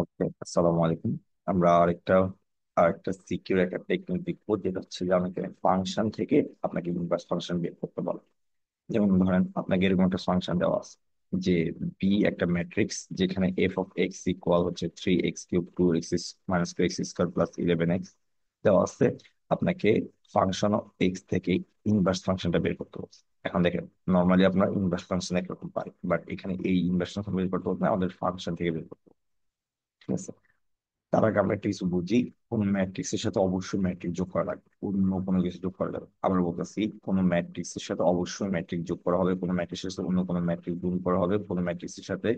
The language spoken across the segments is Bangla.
ওকে, আসসালামু আলাইকুম। আমরা আরেকটা সিকিউর একটা টেকনিক দেখবো, যেটা হচ্ছে যে আমাকে ফাংশন থেকে আপনাকে ইনভার্স ফাংশন বের করতে বলে। যেমন ধরেন, আপনাকে এরকম একটা ফাংশন দেওয়া আছে যে বি একটা ম্যাট্রিক্স, যেখানে এফ অফ এক্স ইকুয়াল হচ্ছে 3x³ 2x minus 2x² plus 11x দেওয়া আছে। আপনাকে ফাংশন অফ এক্স থেকে ইনভার্স ফাংশনটা বের করতে হবে। এখন দেখেন, নর্মালি আপনার ইনভার্স ফাংশন একরকম পাই, বাট এখানে এই ইনভার্স ফাংশন বের করতে হবে না, আমাদের ফাংশন থেকে বের করতে হবে। ঠিক আছে, তার আগে আমরা একটা কিছু বুঝি। কোন ম্যাট্রিক্সের সাথে অবশ্যই ম্যাট্রিক্স যোগ করা লাগবে, অন্য কোনো কিছু যোগ করা যাবে। আবার বলতেছি, কোনো ম্যাট্রিক্সের সাথে অবশ্যই ম্যাট্রিক্স যোগ করা হবে, কোনো ম্যাট্রিক্সের সাথে অন্য কোনো ম্যাট্রিক্স গুণ করা হবে, কোনো ম্যাট্রিক্সের সাথে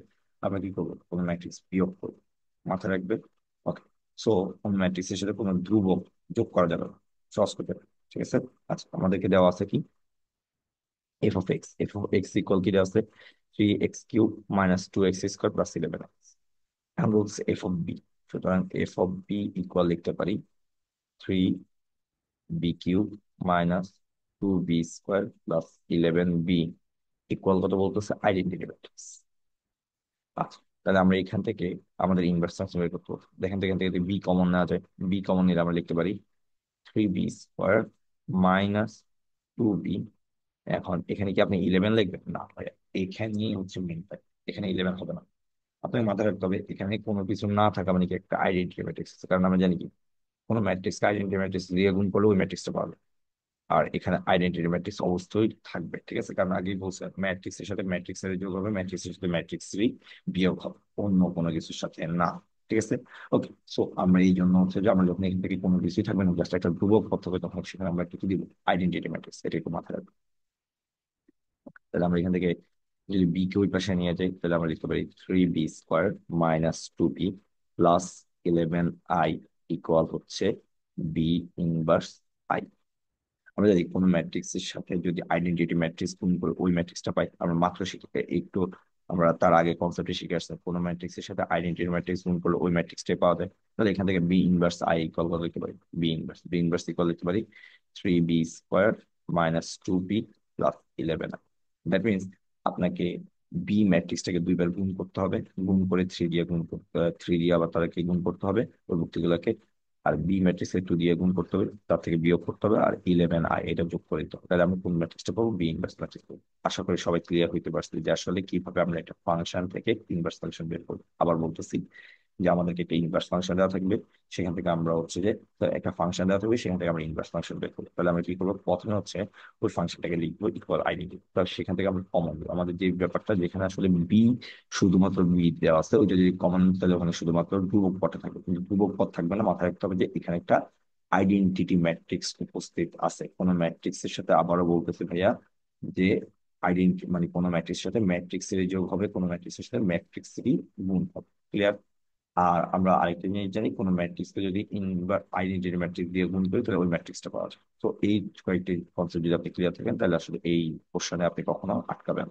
আমরা কি করবো, কোনো ম্যাট্রিক্স বিয়োগ করবো। মাথায় রাখবে। ওকে, সো কোন ম্যাট্রিক্সের সাথে কোনো ধ্রুবক যোগ করা যাবে না, সহজ করতে হবে। ঠিক আছে। আচ্ছা, আমাদেরকে দেওয়া আছে কি, এফ অফ এক্স ইকুয়াল কি দেওয়া আছে, 3x³ minus 2x² plus 11x। এখন বলছে এফ অফ বি, সুতরাং এফ অফ বি ইকুয়াল লিখতে পারি 3b³ minus 2b² plus 11b equal কত বলতেছে, আইডেন্টিটি ম্যাট্রিক্স। আচ্ছা, তাহলে আমরা এখান থেকে আমাদের ইনভার্স ট্রান্সফার বের করতে হবে। দেখেন তো, এখান থেকে যদি বি কমন নেওয়া যায়, বি কমন নিলে আমরা লিখতে পারি 3b² মাইনাস 2b। এখন এখানে কি আপনি 11 লিখবেন? না ভাইয়া, এখানেই হচ্ছে মেন পয়েন্ট, এখানে 11 হবে না। আপনাকে মাথায় রাখতে হবে, এখানে কোনো কিছু না থাকা মানে কি একটা আইডেন্টিটি ম্যাট্রিক্স। কারণ আমরা জানি কি, কোনো ম্যাট্রিক্স আইডেন্টিটি ম্যাট্রিক্স দিয়ে গুণ করলে ওই ম্যাট্রিক্সটা পাবে। আর এখানে আইডেন্টিটি ম্যাট্রিক্স অবশ্যই থাকবে। ঠিক আছে, কারণ আগেই বলছে ম্যাট্রিক্সের সাথে ম্যাট্রিক্সের যোগ হবে, ম্যাট্রিক্সের সাথে ম্যাট্রিক্সেরই বিয়োগ হবে, অন্য কোনো কিছুর সাথে না। ঠিক আছে। ওকে, সো আমরা এই জন্য হচ্ছে যে আমরা যখন এখান থেকে কোনো কিছুই থাকবে না, জাস্ট একটা ধ্রুবক পদ হবে, তখন সেখানে আমরা একটা কি দিব, আইডেন্টিটি ম্যাট্রিক্স। এটা একটু মাথায় রাখবো। তাহলে আমরা এখান থেকে যদি বি কে ওই পাশে নিয়ে যাই, তাহলে আমরা লিখতে পারি 3b² minus 2b plus 11i equal হচ্ছে বি ইনভার্স আই। আমরা জানি কোনো ম্যাট্রিক্সের সাথে যদি আইডেন্টিটি ম্যাট্রিক্স গুণ করে ওই ম্যাট্রিক্সটা পাই, আমরা মাত্র শিখে একটু, আমরা তার আগে কনসেপ্টে শিখে আসছি, কোনো ম্যাট্রিক্সের সাথে আইডেন্টিটি ম্যাট্রিক্স গুণ করলে ওই ম্যাট্রিক্সটাই পাওয়া যায়। তাহলে এখান থেকে বি ইনভার্স আই ইকুয়াল কত লিখতে পারি, বি ইনভার্স ইকুয়াল লিখতে পারি 3b² minus 2b plus 11i। That means আপনাকে বি ম্যাট্রিক্সটাকে দুইবার গুণ করতে হবে, গুণ করে থ্রি দিয়ে আবার তাদেরকে গুণ করতে হবে ওই ভুক্তিগুলোকে। আর বি ম্যাট্রিক্স একটু দিয়ে গুণ করতে হবে, তার থেকে বিয়োগ করতে হবে, আর 11i এটা যোগ করে দিতে হবে। তাহলে আমরা কোন ম্যাট্রিক্সটা পাবো, বি ইনভার্স ম্যাট্রিক্স পাবো। আশা করি সবাই ক্লিয়ার হইতে পারছি যে আসলে কিভাবে আমরা একটা ফাংশন থেকে ইনভার্স ফাংশন বের করবো। আবার বলতেছি যে আমাদেরকে একটা ইনভার্স ফাংশন দেওয়া থাকবে, সেখান থেকে আমরা হচ্ছে যে, তো একটা ফাংশন দেওয়া থাকবে, সেখান থেকে আমরা ইনভার্স ফাংশন বের করবো। তাহলে আমরা কি করবো, প্রথমে হচ্ছে ওই ফাংশনটাকে লিখবো ইকুয়াল আইডেন্টি, তাহলে সেখান থেকে আমরা কমন দেবো আমাদের যে ব্যাপারটা, যেখানে আসলে বি শুধুমাত্র বি দেওয়া আছে, ওইটা যদি কমন, তাহলে ওখানে শুধুমাত্র ধ্রুবক পদটা থাকবে, কিন্তু ধ্রুবক পদ থাকবে না। মাথায় রাখতে হবে যে এখানে একটা আইডেন্টিটি ম্যাট্রিক্স উপস্থিত আছে। কোন ম্যাট্রিক্সের সাথে, আবারও বলতেছি ভাইয়া, যে আইডেন্টি মানে কোন ম্যাট্রিক্সের সাথে ম্যাট্রিক্সের যোগ হবে, কোন ম্যাট্রিক্সের সাথে ম্যাট্রিক্সেরই গুণ হবে। ক্লিয়ার? আর আমরা আরেকটা জিনিস জানি, কোন ম্যাট্রিক্সকে যদি ইনভার আইডেন্টিটি ম্যাট্রিক্স দিয়ে গুণ করি, তাহলে ওই ম্যাট্রিক্সটা পাওয়া যায়। তো এই কয়েকটি কনসেপ্ট যদি আপনি ক্লিয়ার থাকেন, তাহলে আসলে এই কোশ্চেনে আপনি কখনো আটকাবেন না।